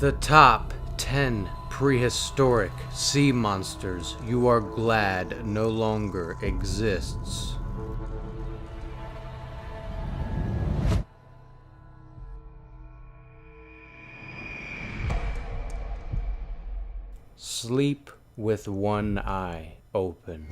The top 10 prehistoric sea monsters you are glad no longer exists. Sleep with one eye open.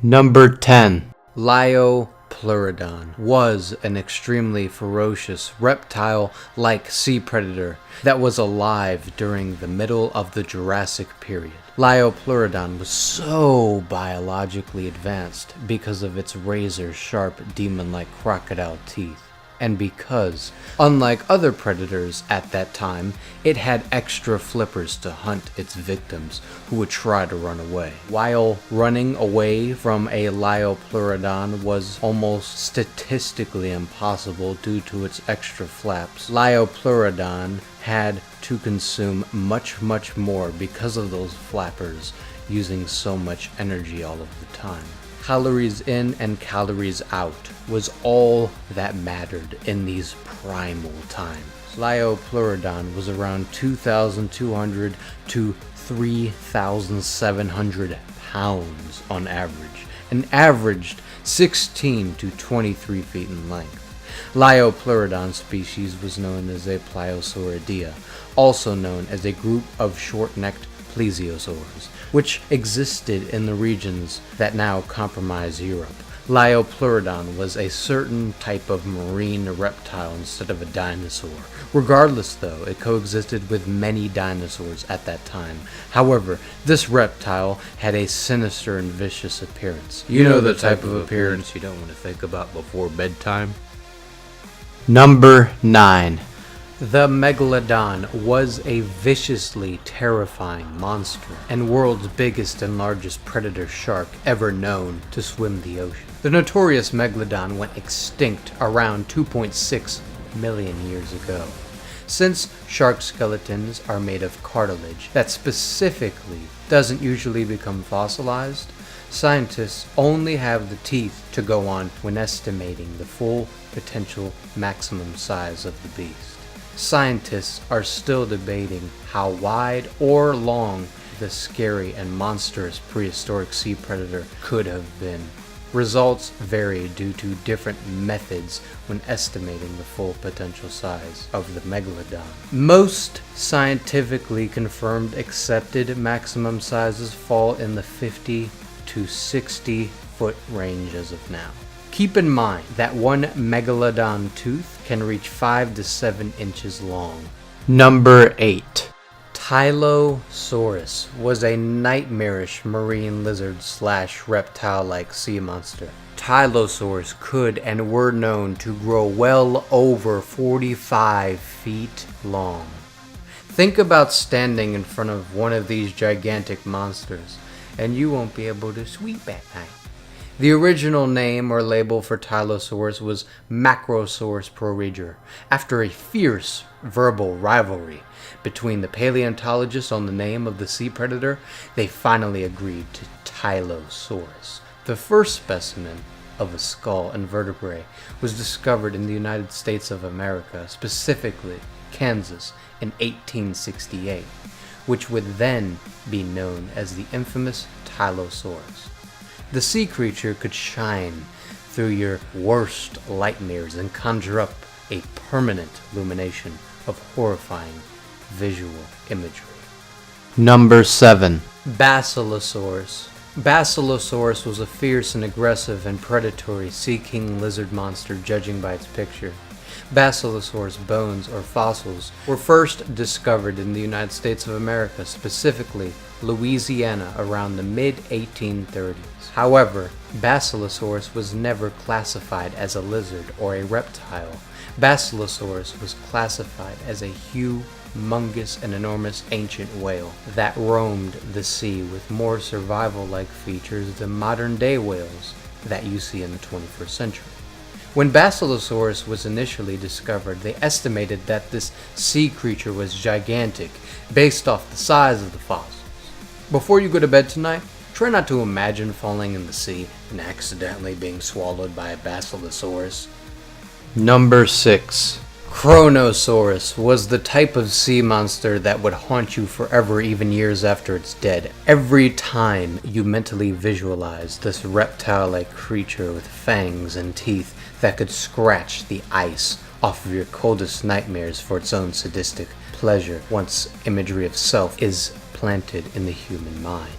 Number 10. Liopleurodon was an extremely ferocious reptile-like sea predator that was alive during the middle of the Jurassic period. Liopleurodon was so biologically advanced because of its razor-sharp demon-like crocodile teeth, and because, unlike other predators at that time, it had extra flippers to hunt its victims who would try to run away. While running away from a Liopleurodon was almost statistically impossible due to its extra flaps, Liopleurodon had to consume much more because of those flappers, using so much energy all of the time. Calories in and calories out was all that mattered in these primal times. Liopleurodon was around 2,200 to 3,700 pounds on average, and averaged 16 to 23 feet in length. Liopleurodon species was known as a Pliosauridae, also known as a group of short-necked plesiosaurs, which existed in the regions that now comprise Europe. Liopleurodon was a certain type of marine reptile instead of a dinosaur. Regardless though, it coexisted with many dinosaurs at that time. However, this reptile had a sinister and vicious appearance. You know the type of appearance you don't want to think about before bedtime? Number 9. The Megalodon was a viciously terrifying monster and world's biggest and largest predator shark ever known to swim the ocean. The notorious Megalodon went extinct around 2.6 million years ago. Since shark skeletons are made of cartilage that specifically doesn't usually become fossilized, scientists only have the teeth to go on when estimating the full potential maximum size of the beast. Scientists are still debating how wide or long the scary and monstrous prehistoric sea predator could have been. Results vary due to different methods when estimating the full potential size of the Megalodon. Most scientifically confirmed accepted maximum sizes fall in the 50 to 60 foot range as of now. Keep in mind that one Megalodon tooth can reach 5 to 7 inches long. Number 8. Tylosaurus was a nightmarish marine lizard / reptile-like sea monster. Tylosaurs could and were known to grow well over 45 feet long. Think about standing in front of one of these gigantic monsters, and you won't be able to sleep at night. The original name or label for Tylosaurus was Macrosaurus proriger, after a fierce verbal rivalry between the paleontologists on the name of the sea predator. They finally agreed to Tylosaurus. The first specimen of a skull and vertebrae was discovered in the United States of America, specifically Kansas, in 1868, which would then be known as the infamous Tylosaurus. The sea creature could shine through your worst nightmares and conjure up a permanent illumination of horrifying visual imagery. Number 7. Basilosaurus. Basilosaurus was a fierce and aggressive and predatory sea king lizard monster, judging by its picture. Basilosaurus bones, or fossils, were first discovered in the United States of America, specifically Louisiana, around the mid-1830s. However, Basilosaurus was never classified as a lizard or a reptile. Basilosaurus was classified as a humongous and enormous ancient whale that roamed the sea with more survival-like features than modern-day whales that you see in the 21st century. When Basilosaurus was initially discovered, they estimated that this sea creature was gigantic based off the size of the fossils. Before you go to bed tonight, Try not to imagine falling in the sea and accidentally being swallowed by a basilosaurus. Number 6. Kronosaurus was the type of sea monster that would haunt you forever, even years after it's dead. Every time you mentally visualize this reptile-like creature with fangs and teeth that could scratch the ice off of your coldest nightmares for its own sadistic pleasure, once imagery of self is planted in the human mind.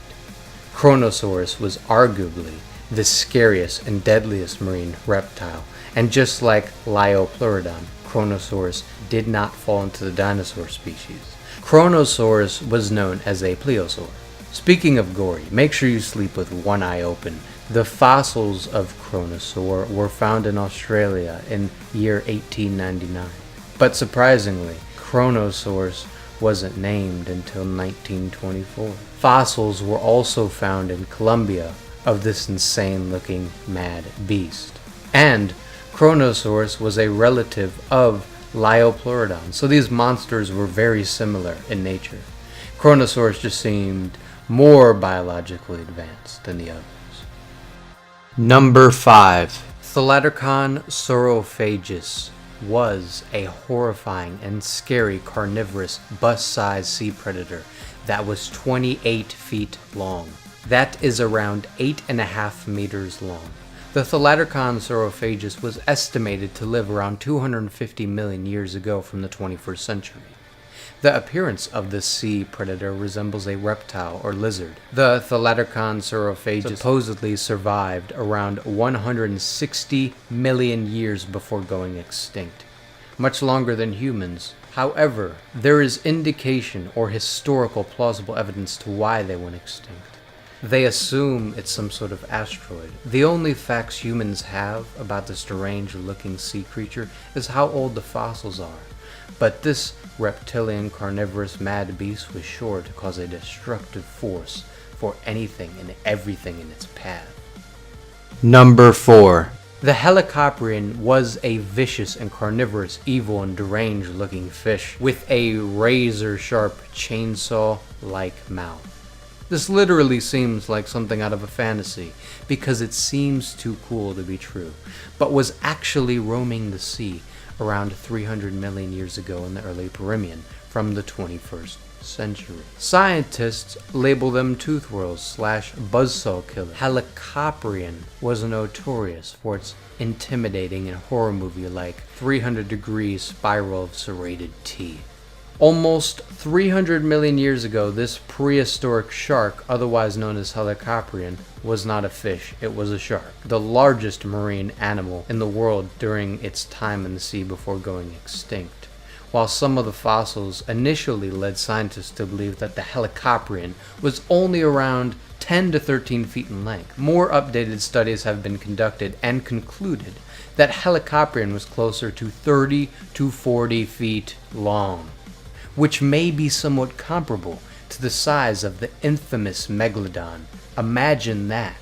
Kronosaurus was arguably the scariest and deadliest marine reptile, and just like Liopleurodon, Kronosaurus did not fall into the dinosaur species. Kronosaurus was known as a plesiosaur. Speaking of gory, make sure you sleep with one eye open. The fossils of Kronosaur were found in Australia in year 1899. But surprisingly, Kronosaurus wasn't named until 1924. Fossils were also found in Colombia of this insane-looking mad beast. And Kronosaurus was a relative of Liopleurodon, so these monsters were very similar in nature. Kronosaurus just seemed more biologically advanced than the others. Number 5. Thalattocon saurophagus was a horrifying and scary carnivorous bus-sized sea predator that was 28 feet long. That is around 8.5 meters long. The Thalattocon saurophagus was estimated to live around 250 million years ago from the 21st century. The appearance of this sea predator resembles a reptile or lizard. The Thalattocon saurophagus supposedly survived around 160 million years before going extinct, much longer than humans. However, there is indication or historical plausible evidence to why they went extinct. They assume it's some sort of asteroid. The only facts humans have about this deranged-looking sea creature is how old the fossils are. But this reptilian carnivorous mad beast was sure to cause a destructive force for anything and everything in its path. Number 4. The helicoprion was a vicious and carnivorous, evil and deranged-looking fish with a razor-sharp chainsaw-like mouth. This literally seems like something out of a fantasy, because it seems too cool to be true, but was actually roaming the sea around 300 million years ago in the early Permian from the 21st century. Scientists label them tooth whorls / buzzsaw killer. Helicoprion was notorious for its intimidating and horror movie-like 300-degree spiral of serrated teeth. Almost 300 million years ago, this prehistoric shark, otherwise known as helicoprion, was not a fish, it was a shark, the largest marine animal in the world during its time in the sea before going extinct. While some of the fossils initially led scientists to believe that the helicoprion was only around 10 to 13 feet in length, more updated studies have been conducted and concluded that helicoprion was closer to 30 to 40 feet long, which may be somewhat comparable to the size of the infamous megalodon. Imagine that.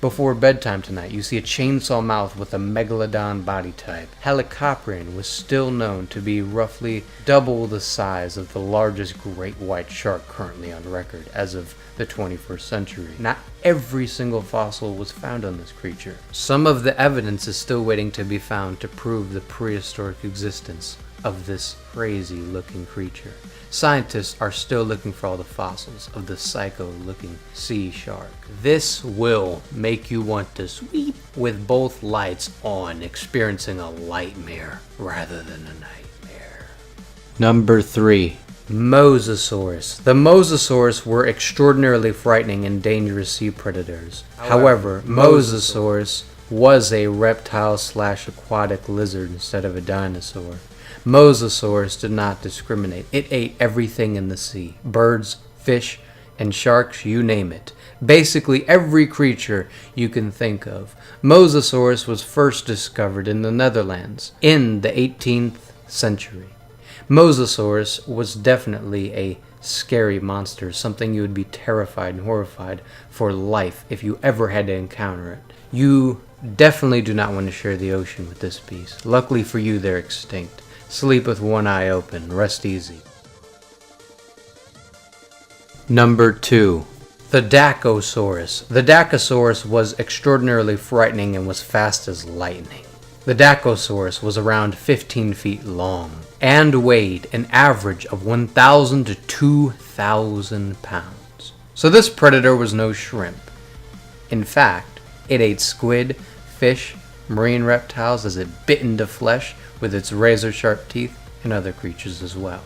Before bedtime tonight, you see a chainsaw mouth with a megalodon body type. Helicoprion was still known to be roughly double the size of the largest great white shark currently on record as of the 21st century. Not every single fossil was found on this creature. Some of the evidence is still waiting to be found to prove the prehistoric existence of this crazy-looking creature. Scientists are still looking for all the fossils of the psycho-looking sea shark. This will make you want to sweep with both lights on, experiencing a nightmare rather than a nightmare. Number 3. Mosasaurus. The Mosasaurus were extraordinarily frightening and dangerous sea predators. However, Mosasaurus was a reptile / aquatic lizard instead of a dinosaur. Mosasaurus did not discriminate. It ate everything in the sea. Birds, fish, and sharks, you name it. Basically every creature you can think of. Mosasaurus was first discovered in the Netherlands in the 18th century. Mosasaurus was definitely a scary monster, something you would be terrified and horrified for life if you ever had to encounter it. You definitely do not want to share the ocean with this beast. Luckily for you, they're extinct. Sleep with one eye open. Rest easy. Number 2. The Dacosaurus. The Dacosaurus was extraordinarily frightening and was fast as lightning. The Dacosaurus was around 15 feet long and weighed an average of 1,000 to 2,000 pounds. So this predator was no shrimp. In fact, it ate squid, fish, marine reptiles as it bit into flesh with its razor-sharp teeth, and other creatures as well.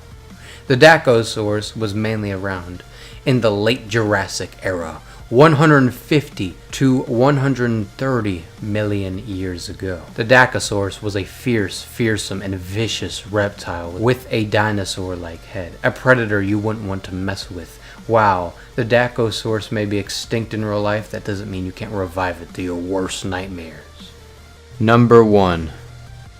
The Dacosaurus was mainly around in the late Jurassic era, 150 to 130 million years ago. The Dacosaurus was a fierce, fearsome, and vicious reptile with a dinosaur-like head, a predator you wouldn't want to mess with. Wow, the Dacosaurus may be extinct in real life, that doesn't mean you can't revive it through your worst nightmares. Number 1.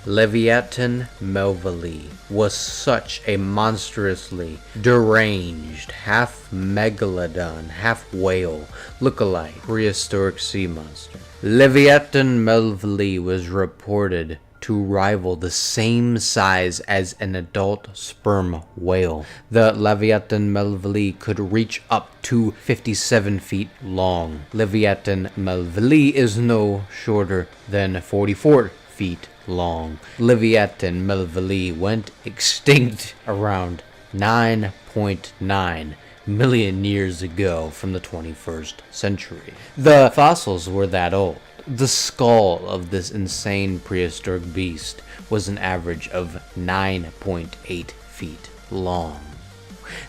Leviathan melvillei was such a monstrously deranged, half megalodon, half whale, look-alike prehistoric sea monster. Leviathan melvillei was reported to rival the same size as an adult sperm whale. The Leviathan melvillei could reach up to 57 feet long. Leviathan melvillei is no shorter than 44 feet long. Leviathan melvillei went extinct around 9.9 million years ago from the 21st century. The fossils were that old. The skull of this insane prehistoric beast was an average of 9.8 feet long.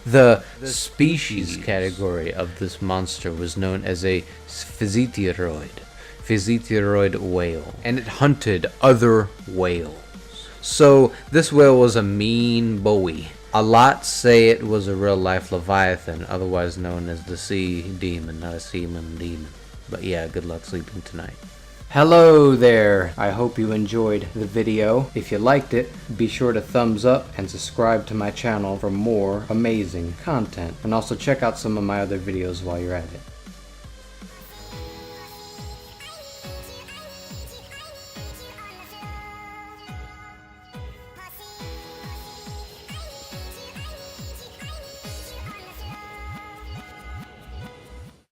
The species category of this monster was known as a physeteroid whale, and it hunted other whales. So this whale was a mean boy. A lot say it was a real-life leviathan, otherwise known as the sea demon, not a seaman demon. But yeah, good luck sleeping tonight. Hello there! I hope you enjoyed the video. If you liked it, be sure to thumbs up and subscribe to my channel for more amazing content. And also check out some of my other videos while you're at it.